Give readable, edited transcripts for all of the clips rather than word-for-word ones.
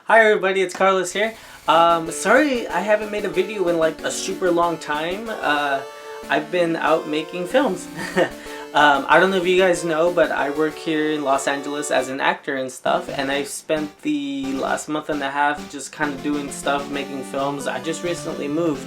Hi everybody, it's Carlos here. Sorry I haven't made a video in like a super long time. I've been out making films. I don't know if you guys know, but I work here in Los Angeles as an actor and stuff, and I've spent the last month and a half just kind of doing stuff, making films. I just recently moved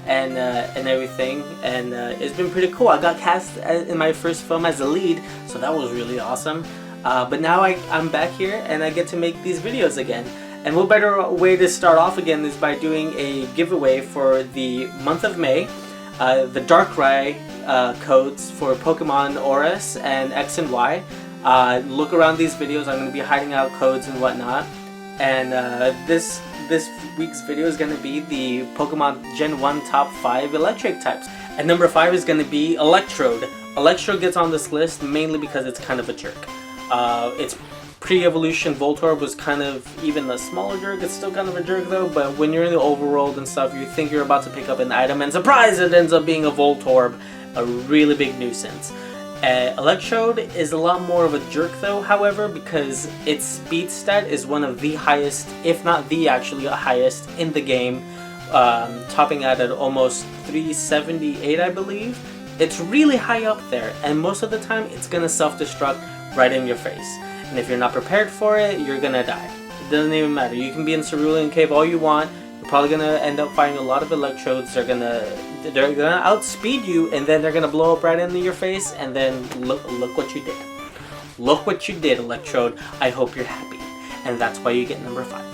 and everything, and it's been pretty cool. I got cast in my first film as a lead, so that was really awesome. But now I'm back here and I get to make these videos again. And what better way to start off again is by doing a giveaway for the month of May. The Darkrai codes for Pokemon Oris and X and Y. Look around these videos, I'm going to be hiding out codes and whatnot. And this week's video is going to be the Pokemon Gen 1 top 5 electric types. And number 5 is going to be Electrode. Electrode gets on this list mainly because it's kind of a jerk. Its pre-evolution Voltorb was kind of even a smaller jerk. It's still kind of a jerk though, but when you're in the overworld and stuff, you think you're about to pick up an item and surprise, it ends up being a Voltorb, a really big nuisance. Electrode is a lot more of a jerk though, however, because its speed stat is one of the highest, if not the actually highest in the game, topping out at almost 378 I believe. It's really high up there, and most of the time it's gonna self-destruct right in your face. And if you're not prepared for it, you're gonna die. It doesn't even matter. You can be in Cerulean Cave all you want. You're probably gonna end up fighting a lot of Electrodes. They're gonna outspeed you, and then they're gonna blow up right into your face. And then look what you did. Look what you did, Electrode. I hope you're happy, and that's why you get number 5.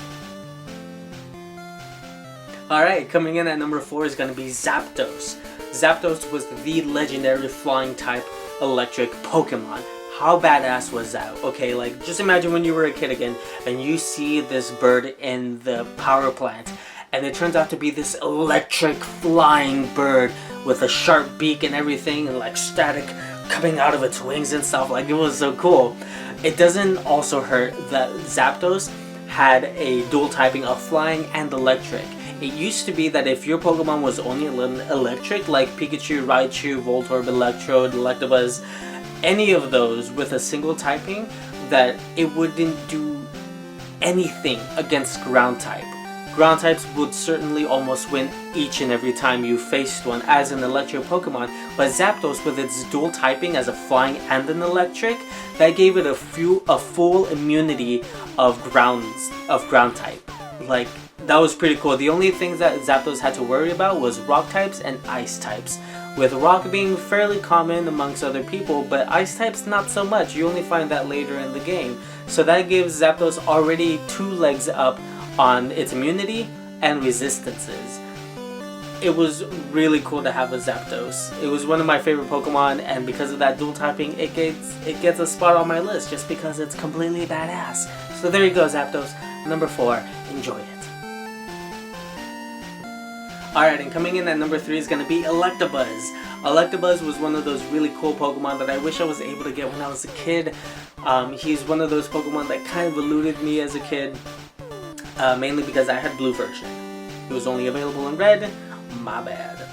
All right, coming in at number 4 is gonna be Zapdos. Zapdos was the legendary flying type electric Pokemon. How badass was that? Okay, like just imagine when you were a kid again and you see this bird in the power plant and it turns out to be this electric flying bird with a sharp beak and everything and like static coming out of its wings and stuff. Like, it was so cool. It doesn't also hurt that Zapdos had a dual typing of flying and electric. It used to be that if your Pokemon was only electric, like Pikachu, Raichu, Voltorb, Electrode, Electabuzz, any of those with a single typing, that it wouldn't do anything against ground type. Ground types would certainly almost win each and every time you faced one as an electric Pokemon, but Zapdos with its dual typing as a flying and an electric, that gave it a full immunity of ground type. Like, that was pretty cool. The only things that Zapdos had to worry about was rock types and ice types, with rock being fairly common amongst other people, but ice types not so much. You only find that later in the game. So that gives Zapdos already 2 legs up on its immunity and resistances. It was really cool to have a Zapdos. It was one of my favorite Pokemon, and because of that dual typing, it gets a spot on my list just because it's completely badass. So there you go, Zapdos. Number 4. Enjoy it. Alright, and coming in at number 3 is going to be Electabuzz. Electabuzz was one of those really cool Pokemon that I wish I was able to get when I was a kid. He's one of those Pokemon that kind of eluded me as a kid, mainly because I had blue version. It was only available in red, my bad.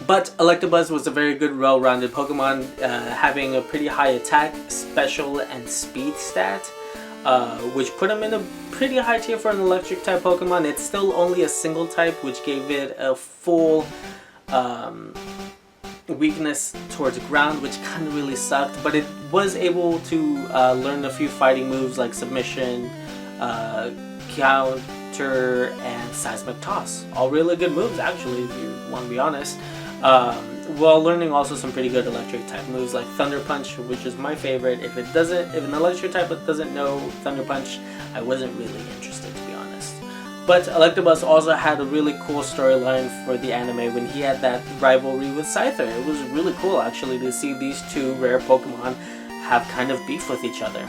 But Electabuzz was a very good, well-rounded Pokemon, having a pretty high attack, special, and speed stat, which put him in a pretty high tier for an electric type Pokemon. It's still only a single type, which gave it a full weakness towards ground, which kind of really sucked, but it was able to learn a few fighting moves like Submission, Counter, and Seismic Toss. All really good moves actually, if you want to be honest. While learning also some pretty good electric type moves like Thunder Punch, which is my favorite. If an electric type doesn't know Thunder Punch, I wasn't really interested, to be honest. But Electabuzz also had a really cool storyline for the anime when he had that rivalry with Scyther. It was really cool actually to see these 2 rare Pokemon have kind of beef with each other.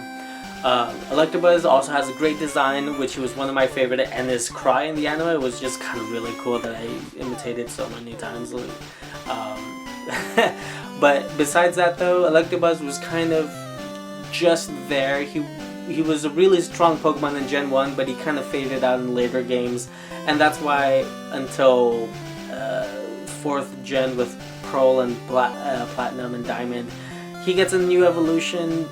Electabuzz also has a great design, which was one of my favorite, and his cry in the anime was just kind of really cool that I imitated so many times. But besides that though, Electabuzz was kind of just there. He was a really strong Pokemon in Gen 1, but he kind of faded out in later games, and that's why until 4th Gen with Pearl and Platinum and Diamond, he gets a new evolution,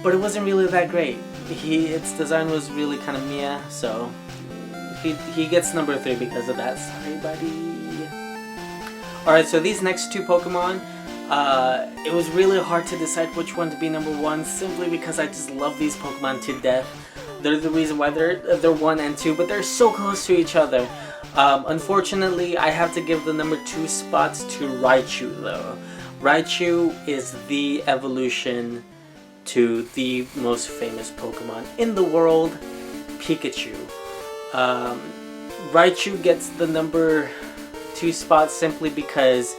but it wasn't really that great. its design was really kind of meh, so he gets number 3 because of that. Sorry, buddy. Alright, so these next 2 Pokemon, it was really hard to decide which one to be number 1, simply because I just love these Pokemon to death. They're the reason why they're 1 and 2, but they're so close to each other. Unfortunately, I have to give the number 2 spots to Raichu, though. Raichu is the evolution to the most famous Pokemon in the world, Pikachu. Raichu gets the number 2 spot simply because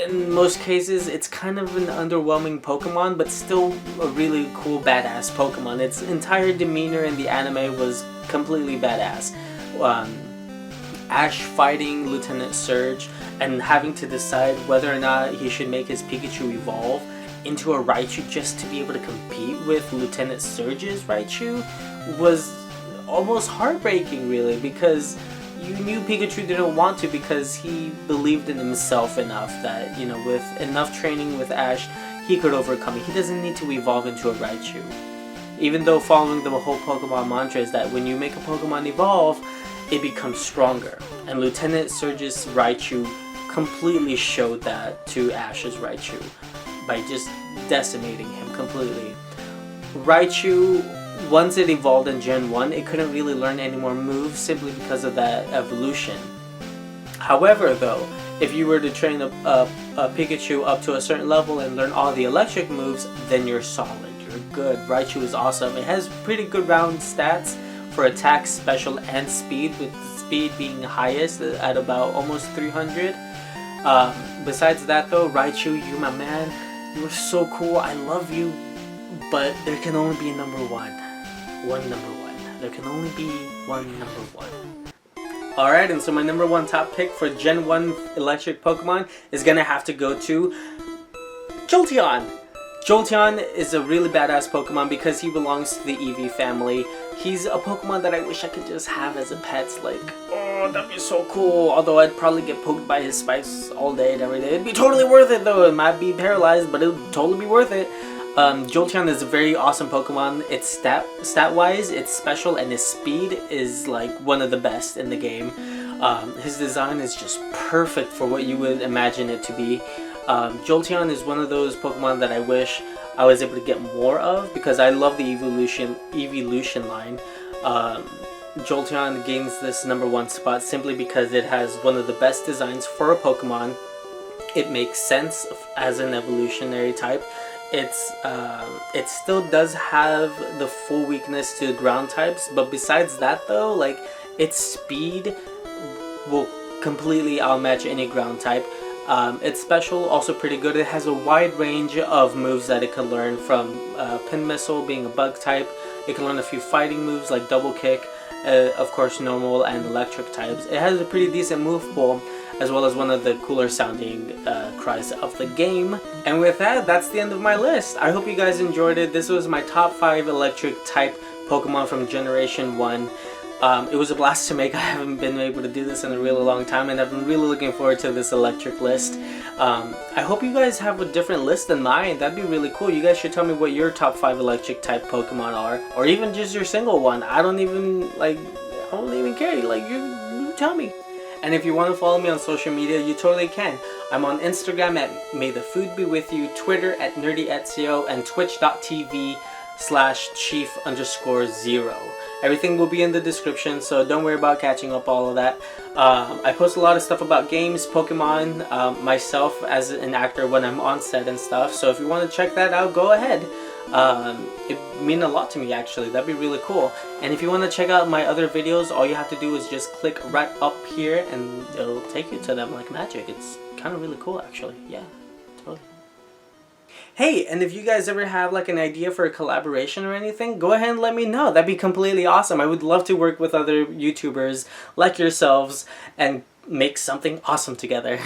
in most cases it's kind of an underwhelming Pokemon, but still a really cool badass Pokemon. Its entire demeanor in the anime was completely badass. Ash fighting Lieutenant Surge and having to decide whether or not he should make his Pikachu evolve into a Raichu just to be able to compete with Lieutenant Surge's Raichu was almost heartbreaking, really, because you knew Pikachu didn't want to, because he believed in himself enough that, you know, with enough training with Ash, he could overcome it. He doesn't need to evolve into a Raichu. Even though following the whole Pokemon mantra is that when you make a Pokemon evolve, it becomes stronger. And Lieutenant Surge's Raichu completely showed that to Ash's Raichu by just decimating him completely. Raichu, once it evolved in Gen 1, it couldn't really learn any more moves simply because of that evolution. However, though, if you were to train a Pikachu up to a certain level and learn all the electric moves, then you're solid, you're good. Raichu is awesome. It has pretty good round stats for attack, special, and speed, with speed being highest at about almost 300. Besides that though, Raichu, you my man, you are so cool, I love you, but there can only be number 1. One number 1. There can only be one number 1. Alright, and so my number 1 top pick for Gen 1 electric Pokemon is gonna have to go to Jolteon! Jolteon is a really badass Pokemon because he belongs to the Eevee family. He's a Pokemon that I wish I could just have as a pet. Like, oh, that'd be so cool. Although I'd probably get poked by his spikes all day and every day. It'd be totally worth it though. It might be paralyzed, but it would totally be worth it. Jolteon is a very awesome Pokemon. It's stat-wise, it's special, and his speed is like one of the best in the game. His design is just perfect for what you would imagine it to be. Jolteon is one of those Pokemon that I wish I was able to get more of, because I love the evolution line. Jolteon gains this number 1 spot simply because it has one of the best designs for a Pokemon. It makes sense as an evolutionary type. It still does have the full weakness to ground types, but besides that though, like, its speed will completely outmatch any ground type. It's special, also pretty good. It has a wide range of moves that it can learn, from Pin Missile being a bug type. It can learn a few fighting moves like Double Kick, of course normal and electric types. It has a pretty decent move pool, as well as one of the cooler sounding cries of the game. And with that, that's the end of my list. I hope you guys enjoyed it. This was my top 5 electric type Pokemon from Generation 1. It was a blast to make. I haven't been able to do this in a really long time, and I've been really looking forward to this electric list. I hope you guys have a different list than mine. That'd be really cool. You guys should tell me what your top 5 electric type Pokemon are, or even just your single one. I don't even care. Like, you tell me. And if you want to follow me on social media, you totally can. I'm on Instagram at maythefoodbewithyou, Twitter at nerdyetio, and twitch.tv/chief_0. Everything will be in the description, so don't worry about catching up all of that. I post a lot of stuff about games, Pokemon, myself as an actor when I'm on set and stuff, so if you want to check that out, go ahead. It means a lot to me, actually. That'd be really cool. And if you want to check out my other videos, all you have to do is just click right up here and it'll take you to them like magic. It's kind of really cool, actually. Yeah, totally. Hey, and if you guys ever have like an idea for a collaboration or anything, go ahead and let me know. That'd be completely awesome. I would love to work with other YouTubers like yourselves and make something awesome together.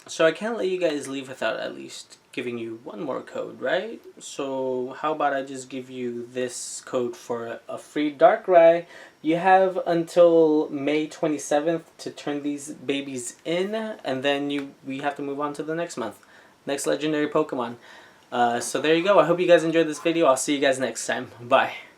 So I can't let you guys leave without at least giving you one more code, right? So how about I just give you this code for a free Darkrai. You have until May 27th to turn these babies in, and then we have to move on to the next month. Next legendary Pokemon. So there you go. I hope you guys enjoyed this video. I'll see you guys next time. Bye.